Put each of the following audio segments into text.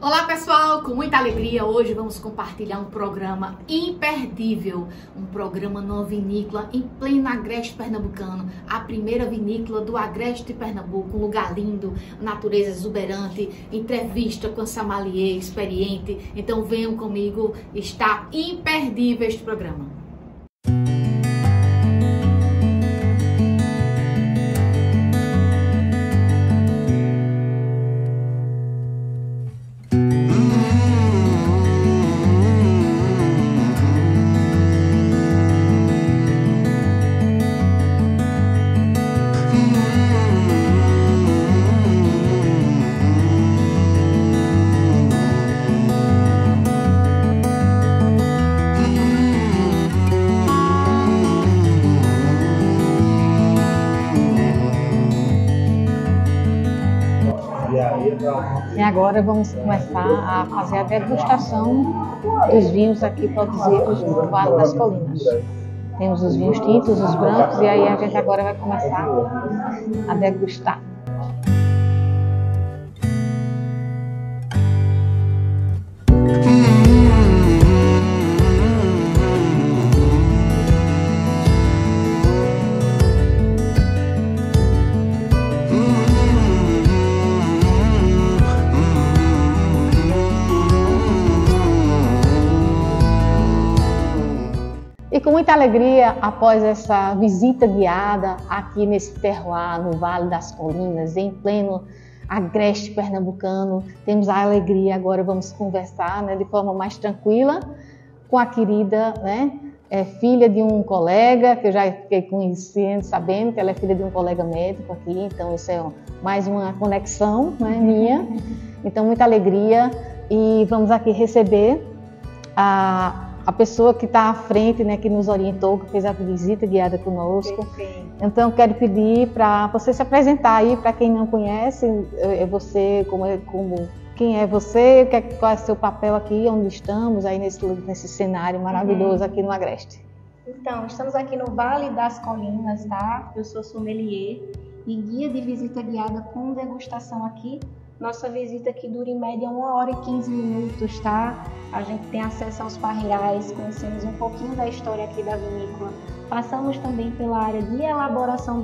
Olá pessoal, com muita alegria hoje vamos compartilhar um programa imperdível, um programa numa vinícola em pleno Agreste Pernambucano, a primeira vinícola do Agreste Pernambuco, um lugar lindo, natureza exuberante, entrevista com a sommelier experiente. Então venham comigo, está imperdível este programa. E agora vamos começar a fazer a degustação dos vinhos aqui produzidos no Vale das Colinas. Temos os vinhos tintos, os brancos, e aí a gente agora vai começar a degustar. E com muita alegria, após essa visita guiada aqui nesse terroir, no Vale das Colinas, em pleno Agreste Pernambucano, temos a alegria, agora vamos conversar, de forma mais tranquila com a querida, filha de um colega, que eu já fiquei conhecendo, sabendo que ela é filha de um colega médico aqui, então isso é mais uma conexão minha. Então, muita alegria, e vamos aqui receber a pessoa que está à frente, que nos orientou, que fez a visita guiada conosco. Perfeito. Então, quero pedir para você se apresentar aí, para quem não conhece, quem é você, qual é o seu papel aqui, onde estamos, aí nesse cenário maravilhoso aqui no Agreste. Então, estamos aqui no Vale das Colinas, tá? Eu sou sommelier e guia de visita guiada com degustação aqui. Nossa visita aqui dura em média 1 hora e 15 minutos, tá? A gente tem acesso aos parreirais, conhecemos um pouquinho da história aqui da vinícola. Passamos também pela área de elaboração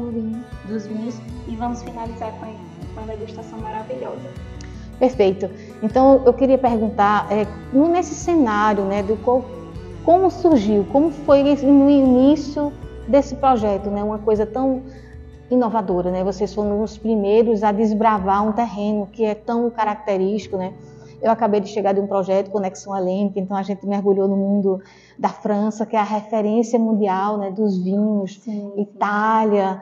dos vinhos e vamos finalizar com a degustação maravilhosa. Perfeito. Então, eu queria perguntar, nesse cenário, como surgiu, como foi no início desse projeto, uma coisa tão inovadora, Vocês foram os primeiros a desbravar um terreno que é tão característico, Eu acabei de chegar de um projeto, Conexão Helênica, então a gente mergulhou no mundo da França, que é a referência mundial, dos vinhos, sim. Itália,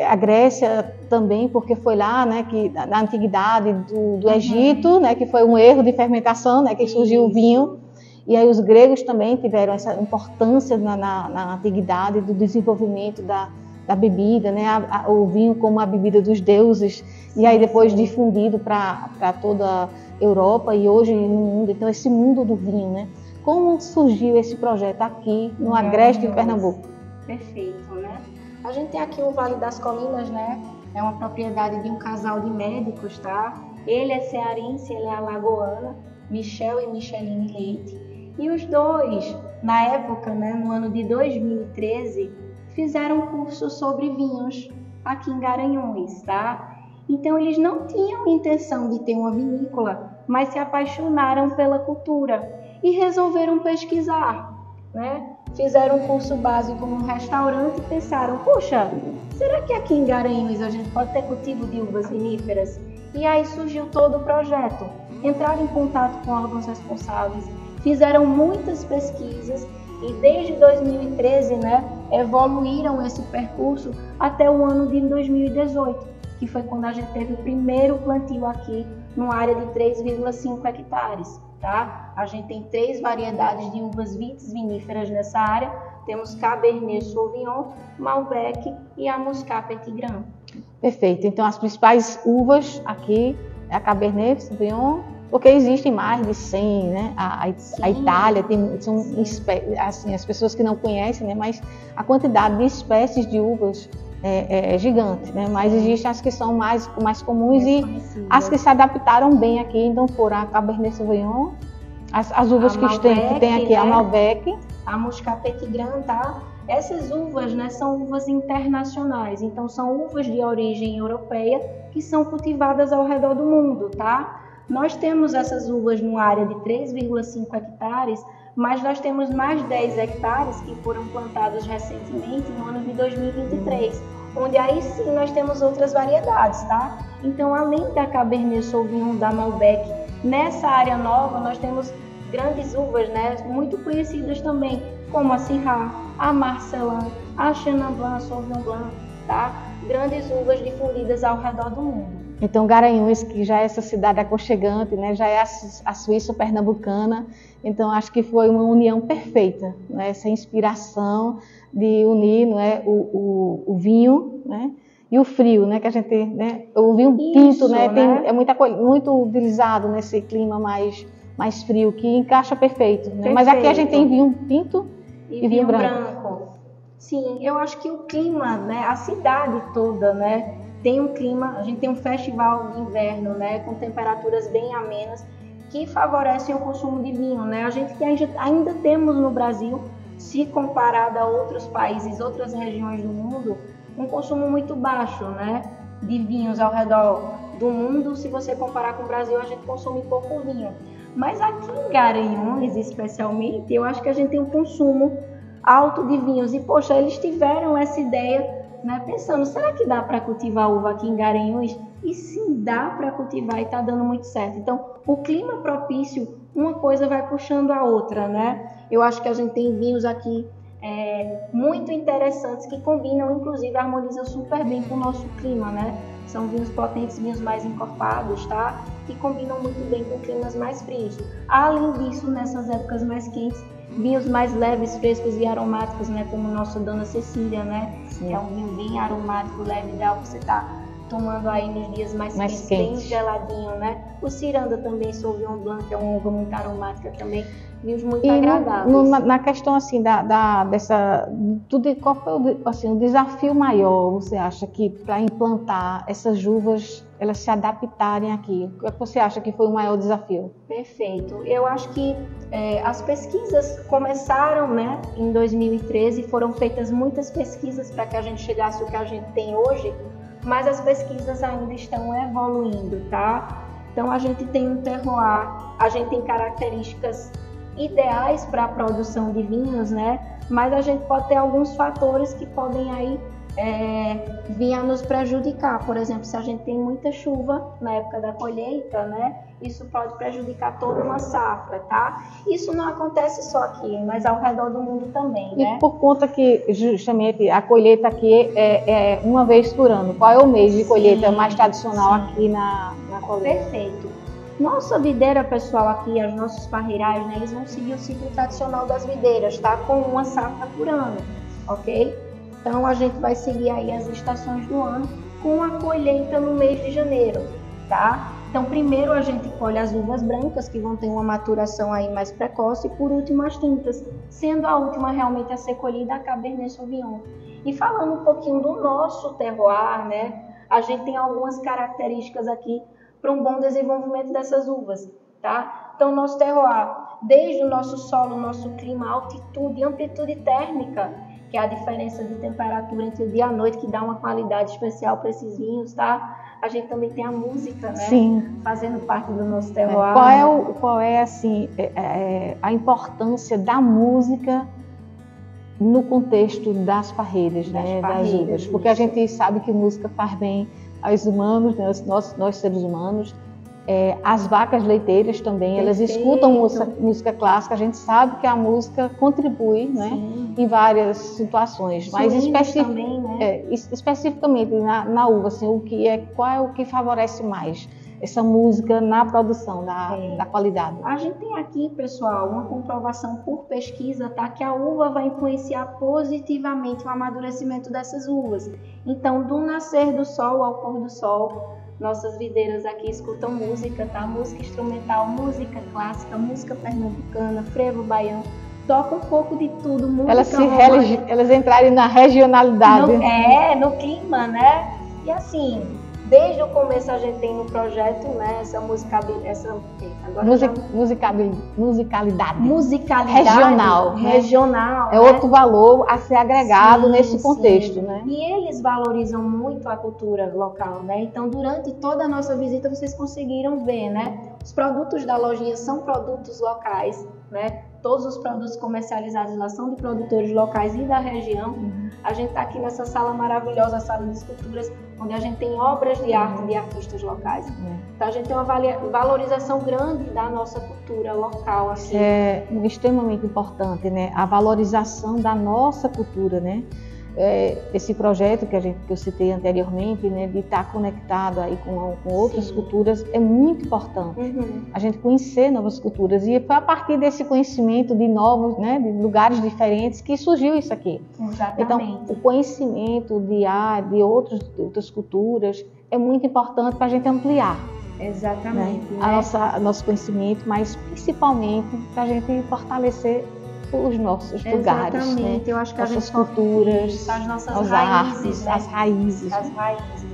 a Grécia também, porque foi lá, que na antiguidade do Egito, que foi um erro de fermentação, que surgiu o vinho. E aí os gregos também tiveram essa importância na antiguidade do desenvolvimento da bebida, o vinho como a bebida dos deuses, e aí depois difundido para toda a Europa e hoje no mundo. Então esse mundo do vinho, Como surgiu esse projeto aqui no Agreste de Pernambuco? Perfeito, A gente tem aqui o Vale das Colinas, É uma propriedade de um casal de médicos, tá? Ele é cearense, ele é alagoana, Michel e Micheline Leite. E os dois, na época, no ano de 2013, fizeram um curso sobre vinhos aqui em Garanhuns, tá? Então eles não tinham intenção de ter uma vinícola, mas se apaixonaram pela cultura e resolveram pesquisar, Fizeram um curso básico num restaurante e pensaram, poxa, será que aqui em Garanhuns a gente pode ter cultivo de uvas viníferas? E aí surgiu todo o projeto. Entraram em contato com órgãos responsáveis, fizeram muitas pesquisas e desde 2013, evoluíram esse percurso até o ano de 2018, que foi quando a gente teve o primeiro plantio aqui, numa área de 3,5 hectares, tá? A gente tem 3 variedades de uvas vitis viníferas nessa área, temos Cabernet Sauvignon, Malbec e a Muscat Petit Grain. Perfeito, então as principais uvas aqui é a Cabernet Sauvignon, porque existem mais de 100, A Itália são assim, as pessoas que não conhecem, mas a quantidade de espécies de uvas gigante, né? Mas existem as que são mais comuns e as que se adaptaram bem aqui, então foram a Cabernet Sauvignon, as uvas que tem aqui, né? A Malbec, a Muscat Petit Grand, tá? Essas uvas, né, são uvas internacionais, então são uvas de origem europeia que são cultivadas ao redor do mundo, tá? Nós temos essas uvas numa área de 3,5 hectares, mas nós temos mais 10 hectares que foram plantados recentemente no ano de 2023, onde aí sim nós temos outras variedades, tá? Então, além da Cabernet Sauvignon, da Malbec, nessa área nova nós temos grandes uvas, né, muito conhecidas também, como a Syrah, a Marcelin, a Chenin Blanc, a Sauvignon Blanc, tá? Grandes uvas difundidas ao redor do mundo. Então, Garanhuns, que já é essa cidade aconchegante, né, já é a Suíça pernambucana, então acho que foi uma união perfeita, né, essa inspiração de unir, né, o vinho, né, e o frio, né, que a gente, né, o vinho tinto, né, é muito utilizado nesse clima mais frio, que encaixa perfeito, né? Mas aqui a gente tem vinho tinto e vinho branco. Sim, eu acho que o clima, né, a cidade toda, né, tem um clima, a gente tem um festival de inverno, né, com temperaturas bem amenas, que favorecem o consumo de vinho, né? A gente ainda temos no Brasil, se comparado a outros países, outras regiões do mundo, um consumo muito baixo, né, de vinhos ao redor do mundo. Se você comparar com o Brasil, a gente consome pouco vinho. Mas aqui em Garanhuns, especialmente, eu acho que a gente tem um consumo alto de vinhos. E, poxa, eles tiveram essa ideia, né, pensando, será que dá para cultivar uva aqui em Garanhuns? E sim, dá para cultivar e está dando muito certo. Então, o clima propício, uma coisa vai puxando a outra, né? Eu acho que a gente tem vinhos aqui muito interessantes que combinam, inclusive, harmonizam super bem com o nosso clima, né? São vinhos potentes, vinhos mais encorpados, tá? Que combinam muito bem com climas mais frios. Além disso, nessas épocas mais quentes, vinhos mais leves, frescos e aromáticos, né? Como o nosso Dona Cecília, né? Sim. É um vinho bem aromático, leve, ideal para você estar tomando aí nos dias mais quentes, bem geladinho, né? O Ciranda também, Sauvignon Blanc, que é uma uva muito aromática também. Vinhos muito agradáveis. Na questão assim qual foi assim, o desafio maior, você acha, que para implantar essas uvas, elas se adaptarem aqui? O que você acha que foi o maior desafio? Perfeito. Eu acho que as pesquisas começaram, né, em 2013, foram feitas muitas pesquisas para que a gente chegasse ao que a gente tem hoje, mas as pesquisas ainda estão evoluindo, tá? Então a gente tem um terroir, a gente tem características ideais para a produção de vinhos, né? Mas a gente pode ter alguns fatores que podem aí vir a nos prejudicar. Por exemplo, se a gente tem muita chuva na época da colheita, né? Isso pode prejudicar toda uma safra, tá? Isso não acontece só aqui, mas ao redor do mundo também, né? E por conta que justamente a colheita aqui é uma vez por ano. Qual é o mês de colheita mais tradicional aqui na colheita? Perfeito. Nossa videira, pessoal, aqui, os nossos parreirais, né, eles vão seguir o ciclo tradicional das videiras, tá? Com uma safra por ano, ok? Então, a gente vai seguir aí as estações do ano com a colheita no mês de janeiro, tá? Então, primeiro a gente colhe as uvas brancas, que vão ter uma maturação aí mais precoce, e por último as tintas, sendo a última realmente a ser colhida a Cabernet Sauvignon. E falando um pouquinho do nosso terroir, né, a gente tem algumas características aqui para um bom desenvolvimento dessas uvas, tá? Então, nosso terroir, desde o nosso solo, nosso clima, altitude e amplitude térmica, que é a diferença de temperatura entre o dia e a noite, que dá uma qualidade especial para esses vinhos, tá? A gente também tem a música, né? Sim. Fazendo parte do nosso terroir. Qual é assim, a importância da música no contexto das parreiras, né? Das uvas? Porque a gente sabe que música faz bem aos humanos, né? nós seres humanos, as vacas leiteiras também, elas escutam música clássica, a gente sabe que a música contribui, né, em várias situações, mas também, né? Especificamente na uva, assim, qual é o que favorece mais essa música na produção da qualidade? A gente tem aqui, pessoal, uma comprovação por pesquisa, tá? Que a uva vai influenciar positivamente o amadurecimento dessas uvas. Então, do nascer do sol ao pôr do sol, nossas videiras aqui escutam música, tá? Música instrumental, música clássica, música pernambucana, frevo baiano, toca um pouco de tudo, música Elas entrarem na regionalidade. No clima, né? E assim, desde o começo a gente tem no projeto, né, essa musicalidade regional, é outro valor a ser agregado nesse contexto, né? E eles valorizam muito a cultura local, né? Então, durante toda a nossa visita, vocês conseguiram ver, né? Os produtos da lojinha são produtos locais, né? Todos os produtos comercializados lá são de produtores locais e da região. A gente está aqui nessa sala maravilhosa, a sala de esculturas, onde a gente tem obras de arte de artistas locais. Então a gente tem uma valorização grande da nossa cultura local aqui. É extremamente importante, né? A valorização da nossa cultura, né? Esse projeto que eu citei anteriormente, né, de estar conectado aí com outras culturas, é muito importante. A gente conhecer novas culturas, e foi a partir desse conhecimento de novos, né, de lugares diferentes, que surgiu isso aqui. Exatamente. Então, o conhecimento de outras culturas é muito importante para a gente ampliar. Exatamente. Né? Nosso conhecimento, mas principalmente para a gente fortalecer os nossos lugares, né? Eu acho que nossas a gente culturas, as nossas as raízes, artes, as raízes. As raízes,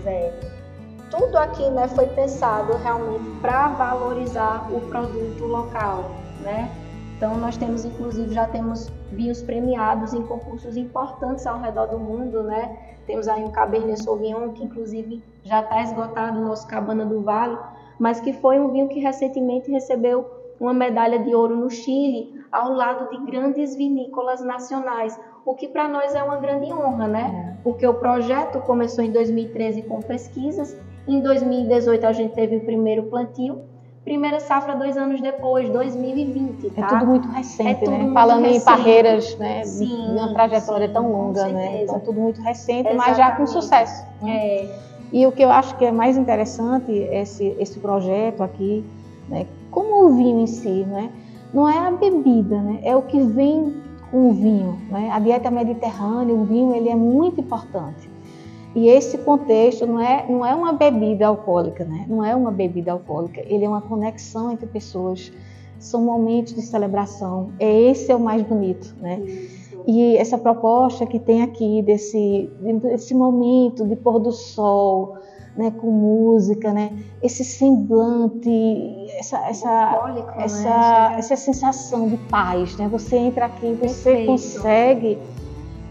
Tudo aqui, né, foi pensado realmente para valorizar o produto local, né? Então nós temos, inclusive, já temos vinhos premiados em concursos importantes ao redor do mundo, né? Temos aí um Cabernet Sauvignon, que inclusive já está esgotado no nosso Cabana do Vale, mas que foi um vinho que recentemente recebeu uma medalha de ouro no Chile, ao lado de grandes vinícolas nacionais, o que para nós é uma grande honra, né? Porque o projeto começou em 2013 com pesquisas, em 2018 a gente teve o primeiro plantio, primeira safra 2 anos depois, 2020, tá? É tudo muito recente, tudo né? muito Falando recente. em carreiras, né? Sim, de uma trajetória tão longa, com né? certeza. Então tudo muito recente, mas já com sucesso. Né? E o que eu acho que é mais interessante, esse projeto aqui, né? Como o vinho em si, né? Não é a bebida, né? É o que vem com o vinho, né? A dieta mediterrânea, o vinho, ele é muito importante. E esse contexto não é uma bebida alcoólica, né? Não é uma bebida alcoólica, ele é uma conexão entre pessoas, são momentos de celebração. Esse é o mais bonito, né? Isso. E essa proposta que tem aqui desse momento de pôr do sol, né, com música, né, esse semblante, essa sensação de paz, né? Você entra aqui, você consegue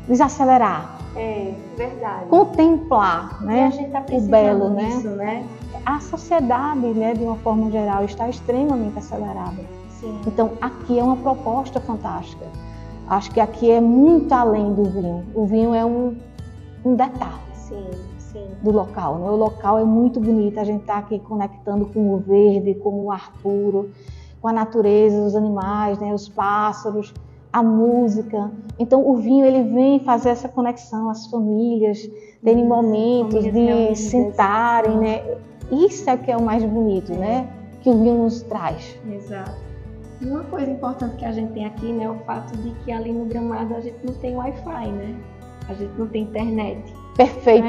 desacelerar. É verdade. Contemplar, né, e a gente tá o belo, disso, né? A sociedade, né, de uma forma geral, está extremamente acelerada. Sim. Então, aqui é uma proposta fantástica. Acho que aqui é muito além do vinho. O vinho é um detalhe. Sim. Do local, né? O local é muito bonito, a gente está aqui conectando com o verde, com o ar puro, com a natureza, os animais, né? Os pássaros, a música. Então o vinho, ele vem fazer essa conexão, as famílias terem momentos de sentarem, né? Isso é que é o mais bonito, né? Que o vinho nos traz. Exato. Uma coisa importante que a gente tem aqui, né, é o fato de que ali no Gramado a gente não tem Wi-Fi, né? A gente não tem internet. Perfeito.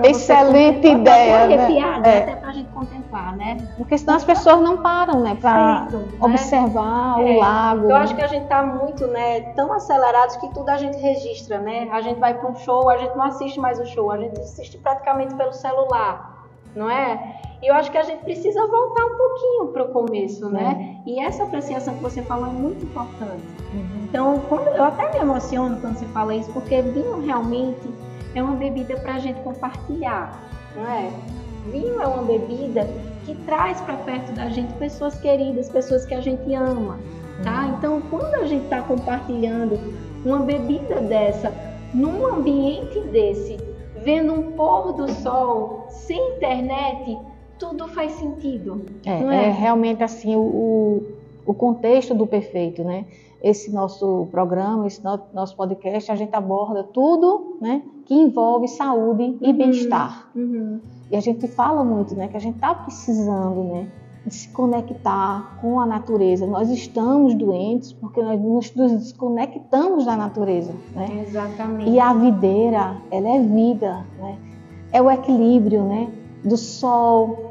É excelente ideia, né? Até para a gente contemplar, né? Porque senão as pessoas não param, né? Para observar o lago. Eu acho que a gente está muito, né, tão acelerados que tudo a gente registra, né? A gente vai para um show, a gente não assiste mais o show, a gente assiste praticamente pelo celular, não é? E eu acho que a gente precisa voltar um pouquinho para o começo, né? E essa apreciação que você falou é muito importante. Então, eu até me emociono quando você fala isso, porque vinho realmente é uma bebida para a gente compartilhar, não é? Vinho é uma bebida que traz para perto da gente pessoas queridas, pessoas que a gente ama, tá? Então, quando a gente está compartilhando uma bebida dessa, num ambiente desse, vendo um pôr do sol, sem internet, tudo faz sentido, não é? É realmente assim o contexto do perfeito, né? Esse nosso programa, esse nosso podcast, a gente aborda tudo, né, que envolve saúde e bem-estar. E a gente fala muito, né, que a gente está precisando, né, de se conectar com a natureza. Nós estamos doentes porque nós nos desconectamos da natureza, né? Exatamente. E a videira, ela é vida, né? É o equilíbrio, né, do sol,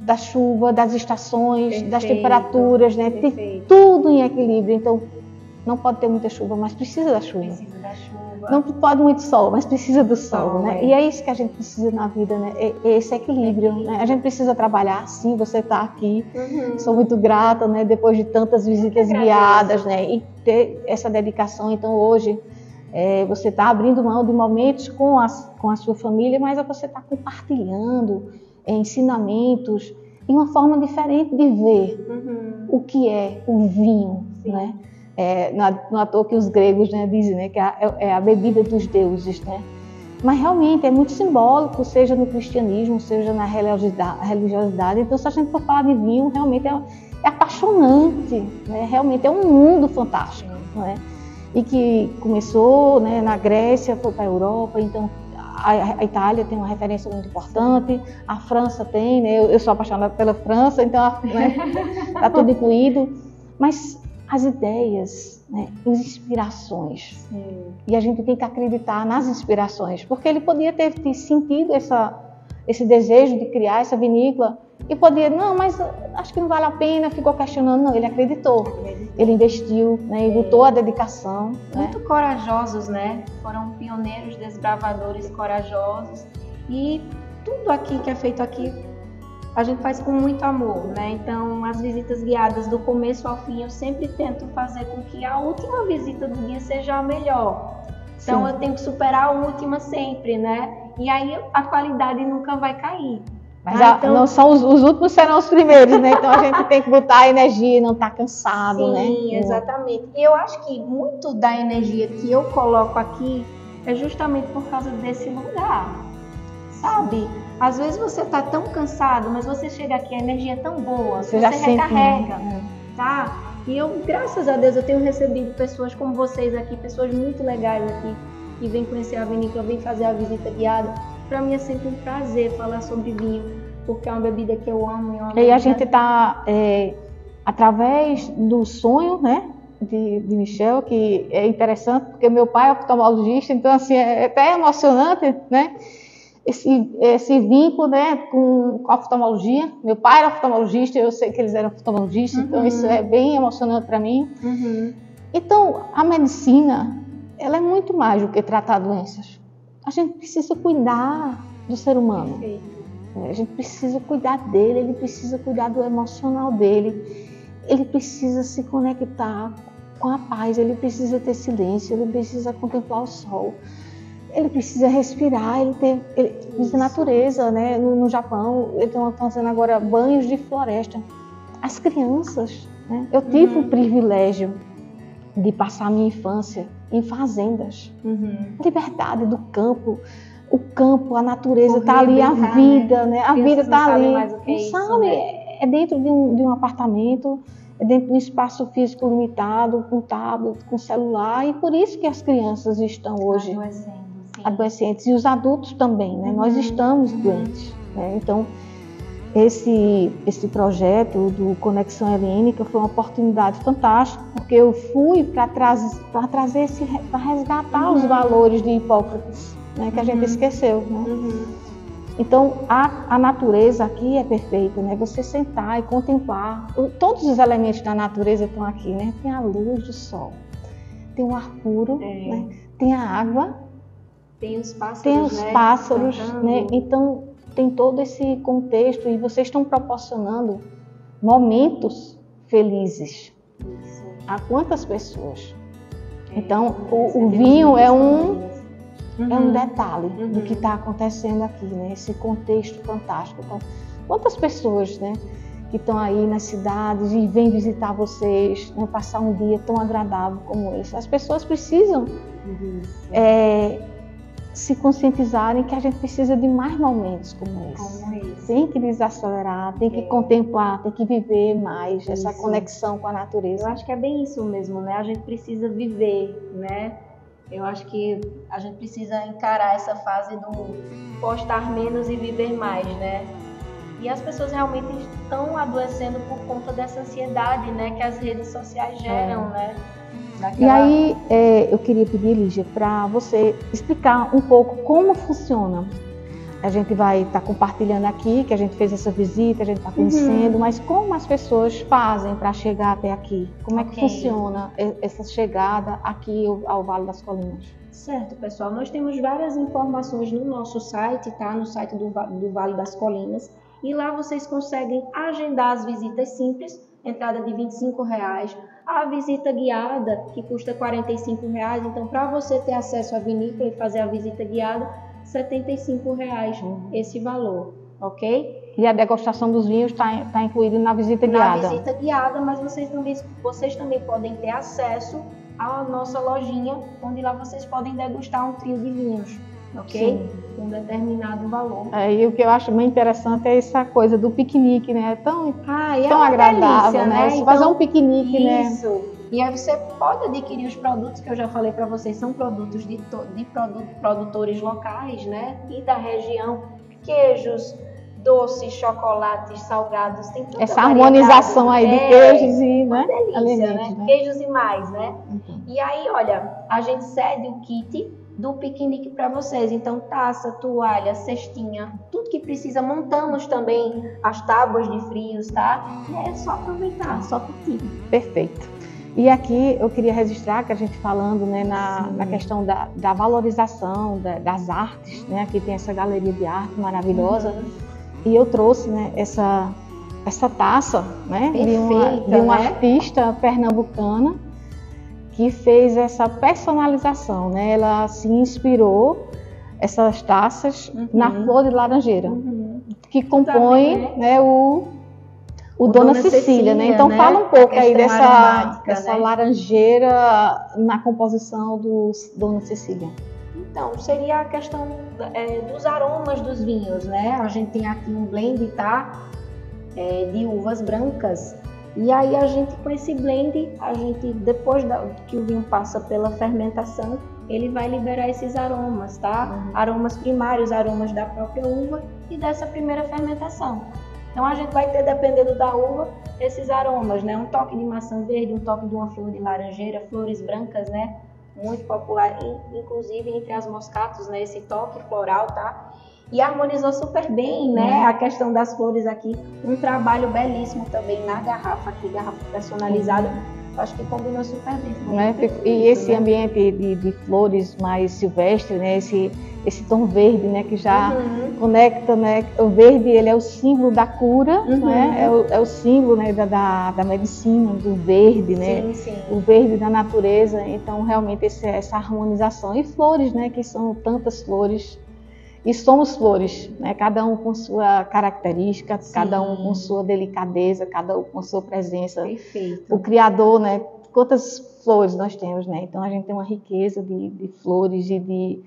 da chuva, das estações, das temperaturas, né? Tem tudo em equilíbrio. Então, não pode ter muita chuva, mas precisa da chuva. Precisa da chuva. Não pode muito sol, mas precisa do sol, né? É. E é isso que a gente precisa na vida, né? É esse equilíbrio, né? A gente precisa trabalhar, sim, você está aqui. Sou muito grata, né? Depois de tantas visitas guiadas, né? E ter essa dedicação. Então, hoje, você está abrindo mão de momentos com a sua família, mas você está compartilhando ensinamentos e uma forma diferente de ver o que é o vinho, né? Não à toa que os gregos, né, dizem, né, que é a bebida dos deuses, né? Mas realmente é muito simbólico, seja no cristianismo, seja na religiosidade. Então, se a gente for falar de vinho, realmente é apaixonante, né? Realmente é um mundo fantástico, né? E que começou, né, na Grécia, foi para a Europa, então a Itália tem uma referência muito importante, a França tem, né? Eu sou apaixonada pela França, então está tudo incluído. Mas as ideias, né, as inspirações. Sim. E a gente tem que acreditar nas inspirações, porque ele podia ter sentido esse desejo de criar essa vinícola e podia, não, mas acho que não vale a pena, ficou questionando. Não, ele acreditou, ele investiu, né, e botou a dedicação. Muito corajosos, né? Foram pioneiros, desbravadores corajosos, e tudo aqui que é feito aqui a gente faz com muito amor, né? Então, as visitas guiadas do começo ao fim, eu sempre tento fazer com que a última visita do dia seja a melhor. Então, sim, eu tenho que superar a última sempre, né? E aí a qualidade nunca vai cair. Mas então, não são os últimos serão os primeiros, né? Então a gente tem que botar a energia, não estar cansado, sim, né? Sim, exatamente. E eu acho que muito da energia que eu coloco aqui é justamente por causa desse lugar, sabe? Às vezes você tá tão cansado, mas você chega aqui, a energia é tão boa, você recarrega, tá? E eu, graças a Deus, eu tenho recebido pessoas como vocês aqui, pessoas muito legais aqui, que vêm conhecer a vinícola, vêm fazer a visita guiada. Para mim é sempre um prazer falar sobre vinho, porque é uma bebida que eu amo. E a gente está, através do sonho, né, de Michel, que é interessante, porque meu pai é oftalmologista, então assim, é até emocionante, né? Esse vínculo, né, com a oftalmologia. Meu pai era oftalmologista, eu sei que eles eram oftalmologistas, então isso é bem emocionante para mim. Então, a medicina, ela é muito mais do que tratar doenças. A gente precisa cuidar do ser humano. A gente precisa cuidar dele, ele precisa cuidar do emocional dele, ele precisa se conectar com a paz, ele precisa ter silêncio, ele precisa contemplar o sol. Ele precisa respirar, ele precisa natureza, né? No Japão, eles estão fazendo agora banhos de floresta. As crianças, né? Eu tive o privilégio de passar a minha infância em fazendas. A liberdade do campo, o campo, a natureza está ali, a vida, né? A vida está ali. Não sabe, é dentro de um apartamento, é dentro de um espaço físico limitado, com tablet, com celular, e por isso que as crianças estão hoje adoecentes, e os adultos também, né? Nós estamos doentes, né? Então, esse projeto do Conexão Helênica foi uma oportunidade fantástica, porque eu fui para resgatar os valores de Hipócrates, né? Que a gente esqueceu, né? Então, a natureza aqui é perfeita, né? Você sentar e contemplar, todos os elementos da natureza estão aqui, né? Tem a luz do sol, tem o ar puro, né? Tem a água, tem os pássaros, né? Então, tem todo esse contexto e vocês estão proporcionando momentos felizes a quantas pessoas. Então, o vinho é um detalhe do que está acontecendo aqui, né? Esse contexto fantástico. Então, quantas pessoas, né, que estão aí nas cidades e vêm visitar vocês, né, passar um dia tão agradável como esse. As pessoas precisam se conscientizarem que a gente precisa de mais momentos como esse. Tem que desacelerar, tem que contemplar, tem que viver mais essa conexão com a natureza. Eu acho que é bem isso mesmo, né? A gente precisa viver, né? Eu acho que a gente precisa encarar essa fase do postar menos e viver mais, né? E as pessoas realmente estão adoecendo por conta dessa ansiedade, né? Que as redes sociais geram, né? E aí, eu queria pedir, Lígia, para você explicar um pouco como funciona A gente vai estar compartilhando aqui, que a gente fez essa visita, a gente está conhecendo, mas como as pessoas fazem para chegar até aqui? Como é que funciona essa chegada aqui ao Vale das Colinas? Certo, pessoal. Nós temos várias informações no nosso site, tá? No site do Vale das Colinas. E lá vocês conseguem agendar as visitas simples, entrada de R$25, a visita guiada, que custa R$45. Então, para você ter acesso à vinícola e fazer a visita guiada, R$75 esse valor, ok? E a degustação dos vinhos está incluída na visita guiada? Na visita guiada, mas vocês também podem ter acesso à nossa lojinha, onde lá vocês podem degustar um trio de vinhos, ok? Sim. Com um determinado valor. E o que eu acho bem interessante é essa coisa do piquenique, né? É tão uma agradável, delícia, né? Então, fazer um piquenique, né? Isso. E aí você pode adquirir os produtos que eu já falei para vocês, são produtos de produtores locais, né? E da região, queijos, doces, chocolates, salgados, tem tanta essa harmonização aí de queijos e, né? Delícia, alimentos, né? Queijos e mais, né? E aí, olha, a gente cede o kit do piquenique para vocês. Então, taça, toalha, cestinha, tudo que precisa. Montamos também as tábuas de frios, tá? E é só aproveitar, só curtir. Perfeito. E aqui eu queria registrar que a gente falando, né, na questão da valorização das artes, né? Aqui tem essa galeria de arte maravilhosa. E eu trouxe, né, essa taça, né, de uma artista pernambucana que fez essa personalização, né? Ela se inspirou essas taças na flor de laranjeira, que compõe, né, o Dona Cecília, né? Então fala um pouco aí dessa laranjeira na composição do Dona Cecília. Então, seria a questão dos aromas dos vinhos, né? A gente tem aqui um blend, tá? De uvas brancas. E aí a gente, com esse blend, depois que o vinho passa pela fermentação, ele vai liberar esses aromas, tá? Aromas primários, aromas da própria uva e dessa primeira fermentação. Então a gente vai ter, dependendo da uva, esses aromas, né? Um toque de maçã verde, um toque de uma flor de laranjeira, flores brancas, né? Muito popular, inclusive entre as moscatos, né? Esse toque floral, tá? E harmonizou super bem, né? A questão das flores aqui. Um trabalho belíssimo também na garrafa aqui, garrafa personalizada. Acho que combinou super bem. E esse ambiente de flores mais silvestre, né? Esse tom verde, né? Que já conecta, né? O verde, ele é o símbolo da cura, né? É o símbolo, né? da medicina, do verde, né? Sim. O verde da natureza. Então, realmente, essa harmonização. E flores, né? Que são tantas flores. E somos flores, né? Cada um com sua característica, cada um com sua delicadeza, cada um com sua presença. Perfeito. O Criador, né? Quantas flores nós temos, né? Então a gente tem uma riqueza de flores e de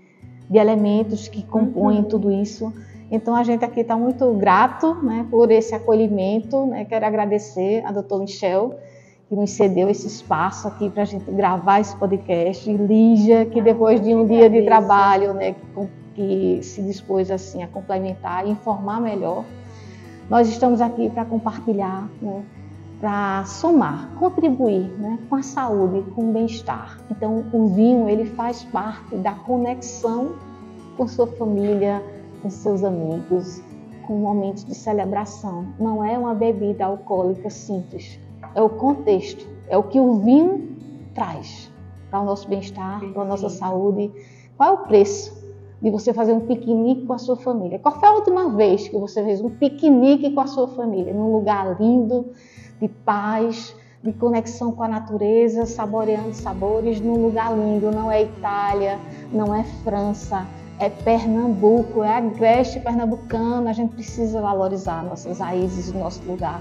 elementos que compõem tudo isso. Então a gente aqui está muito grato, né, por esse acolhimento, né? Quero agradecer a Dr. Michel, que nos cedeu esse espaço aqui para a gente gravar esse podcast. E Lígia, que depois de um dia de trabalho, né, que se dispôs assim a complementar e informar melhor. Nós estamos aqui para compartilhar, né, para somar, contribuir, né, com a saúde, com o bem-estar. Então, o vinho, ele faz parte da conexão com sua família, com seus amigos, com momentos de celebração. Não é uma bebida alcoólica simples, é o contexto, é o que o vinho traz para o nosso bem-estar, para a nossa saúde. Qual é o preço de você fazer um piquenique com a sua família? Qual foi a última vez que você fez um piquenique com a sua família? Num lugar lindo, de paz, de conexão com a natureza, saboreando sabores, num lugar lindo. Não é Itália, não é França, é Pernambuco, é agreste pernambucano. A gente precisa valorizar nossas raízes, o nosso lugar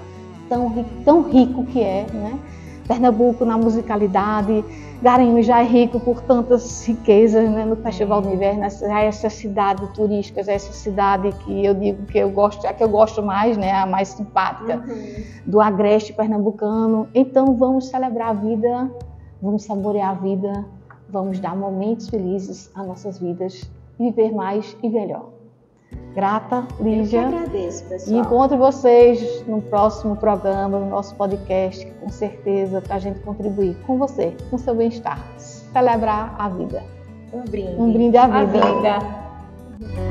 tão rico que é, né? Pernambuco na musicalidade, Garanhuns já é rico por tantas riquezas, né? No Festival do Inverno, essa cidade turística, essa cidade que eu digo que eu gosto, a que eu gosto mais, né? A mais simpática do agreste pernambucano. Então vamos celebrar a vida, vamos saborear a vida, vamos dar momentos felizes às nossas vidas, viver mais e melhor. Grata, Lígia. Eu que agradeço, pessoal. E encontro vocês no próximo programa, no nosso podcast, com certeza, para a gente contribuir com você, com seu bem-estar. Celebrar a vida. Um brinde. Um brinde à vida. A vida.